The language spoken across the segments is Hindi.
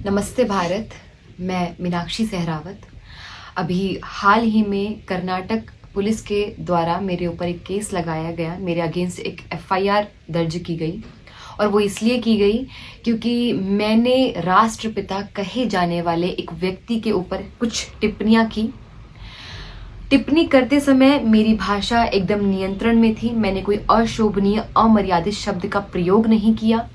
नमस्ते भारत। मैं मीनाक्षी सहरावत। अभी हाल ही में कर्नाटक पुलिस के द्वारा मेरे ऊपर एक केस लगाया गया, मेरे अगेंस्ट एक एफआईआर दर्ज की गई और वो इसलिए की गई क्योंकि मैंने राष्ट्रपिता कहे जाने वाले एक व्यक्ति के ऊपर कुछ टिप्पणियाँ की। टिप्पणी करते समय मेरी भाषा एकदम नियंत्रण में थी। मैंने कोई अशोभनीय अमर्यादित शब्द का प्रयोग नहीं किया।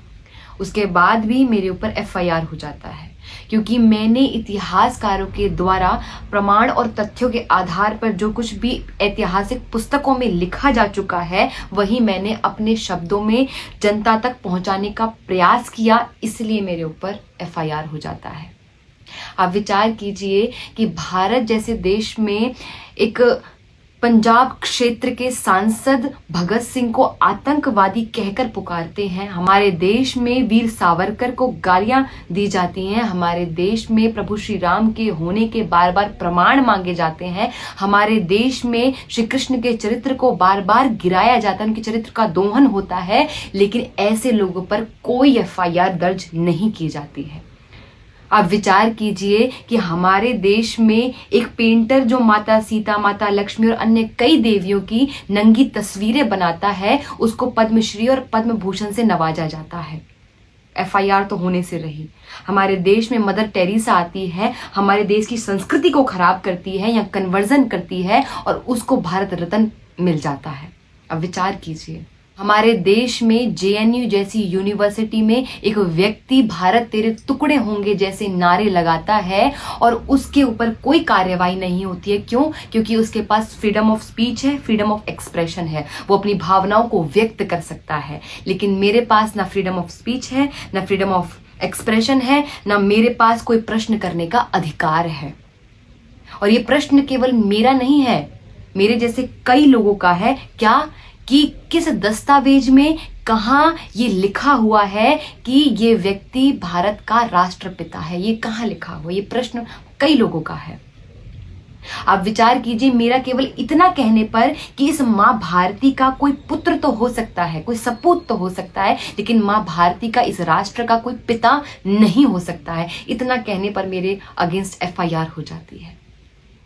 उसके बाद भी मेरे ऊपर एफआईआर हो जाता है क्योंकि मैंने इतिहासकारों के द्वारा प्रमाण और तथ्यों के आधार पर जो कुछ भी ऐतिहासिक पुस्तकों में लिखा जा चुका है वही मैंने अपने शब्दों में जनता तक पहुंचाने का प्रयास किया, इसलिए मेरे ऊपर एफआईआर हो जाता है। आप विचार कीजिए कि भारत जैसे देश में एक पंजाब क्षेत्र के सांसद भगत सिंह को आतंकवादी कहकर पुकारते हैं। हमारे देश में वीर सावरकर को गालियां दी जाती हैं। हमारे देश में प्रभु श्री राम के होने के बार बार प्रमाण मांगे जाते हैं। हमारे देश में श्री कृष्ण के चरित्र को बार बार गिराया जाता है, उनके चरित्र का दोहन होता है, लेकिन ऐसे लोगों पर कोई एफआईआर दर्ज नहीं की जाती है। आप विचार कीजिए कि हमारे देश में एक पेंटर जो माता सीता, माता लक्ष्मी और अन्य कई देवियों की नंगी तस्वीरें बनाता है, उसको पद्मश्री और पद्म भूषण से नवाजा जाता है। एफआईआर तो होने से रही। हमारे देश में मदर टेरेसा आती है, हमारे देश की संस्कृति को खराब करती है या कन्वर्जन करती है और उसको भारत रत्न मिल जाता है। अब विचार कीजिए, हमारे देश में जेएनयू जैसी यूनिवर्सिटी में एक व्यक्ति भारत तेरे टुकड़े होंगे जैसे नारे लगाता है और उसके ऊपर कोई कार्यवाही नहीं होती है। क्यों? क्योंकि उसके पास फ्रीडम ऑफ स्पीच है, फ्रीडम ऑफ एक्सप्रेशन है, वो अपनी भावनाओं को व्यक्त कर सकता है। लेकिन मेरे पास ना फ्रीडम ऑफ स्पीच है, ना फ्रीडम ऑफ एक्सप्रेशन है, ना मेरे पास कोई प्रश्न करने का अधिकार है। और ये प्रश्न केवल मेरा नहीं है, मेरे जैसे कई लोगों का है। क्या कि किस दस्तावेज में कहाँ ये लिखा हुआ है कि ये व्यक्ति भारत का राष्ट्रपिता है, ये कहाँ लिखा हुआ? ये प्रश्न कई लोगों का है। आप विचार कीजिए, मेरा केवल इतना कहने पर कि इस माँ भारती का कोई पुत्र तो हो सकता है, कोई सपूत तो हो सकता है, लेकिन माँ भारती का, इस राष्ट्र का कोई पिता नहीं हो सकता है, इतना कहने पर मेरे अगेंस्ट एफआईआर हो जाती है।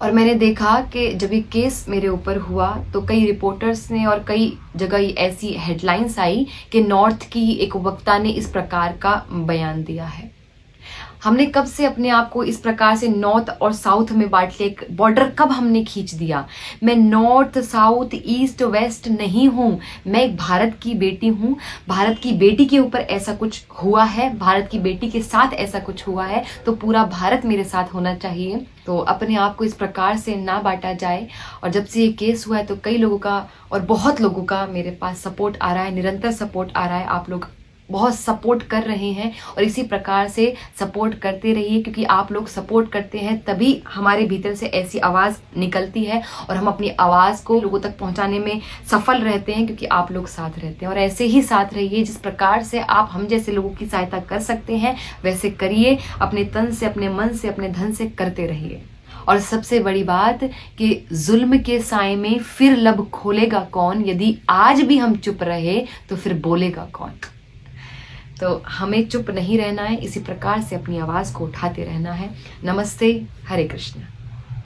और मैंने देखा कि जब ये केस मेरे ऊपर हुआ तो कई रिपोर्टर्स ने और कई जगह ऐसी हेडलाइंस आई कि नॉर्थ की एक वक्ता ने इस प्रकार का बयान दिया है। हमने कब से अपने आप को इस प्रकार से नॉर्थ और साउथ में बांट लिया? एक बॉर्डर कब हमने खींच दिया? मैं नॉर्थ, साउथ, ईस्ट, वेस्ट नहीं हूँ। मैं एक भारत की बेटी हूँ। भारत की बेटी के ऊपर ऐसा कुछ हुआ है, भारत की बेटी के साथ ऐसा कुछ हुआ है, तो पूरा भारत मेरे साथ होना चाहिए। तो अपने आप को इस प्रकार से ना बांटा जाए। और जब से ये केस हुआ है तो कई लोगों का और बहुत लोगों का मेरे पास सपोर्ट आ रहा है, निरंतर सपोर्ट आ रहा है। आप लोग बहुत सपोर्ट कर रहे हैं और इसी प्रकार से सपोर्ट करते रहिए, क्योंकि आप लोग सपोर्ट करते हैं तभी हमारे भीतर से ऐसी आवाज़ निकलती है और हम अपनी आवाज़ को लोगों तक पहुंचाने में सफल रहते हैं, क्योंकि आप लोग साथ रहते हैं। और ऐसे ही साथ रहिए, जिस प्रकार से आप हम जैसे लोगों की सहायता कर सकते हैं वैसे करिए। अपने तन से, अपने मन से, अपने धन से करते रहिए। और सबसे बड़ी बात कि जुल्म के साए में फिर लब खोलेगा कौन? यदि आज भी हम चुप रहे तो फिर बोलेगा कौन? तो हमें चुप नहीं रहना है, इसी प्रकार से अपनी आवाज़ को उठाते रहना है। नमस्ते, हरे कृष्ण।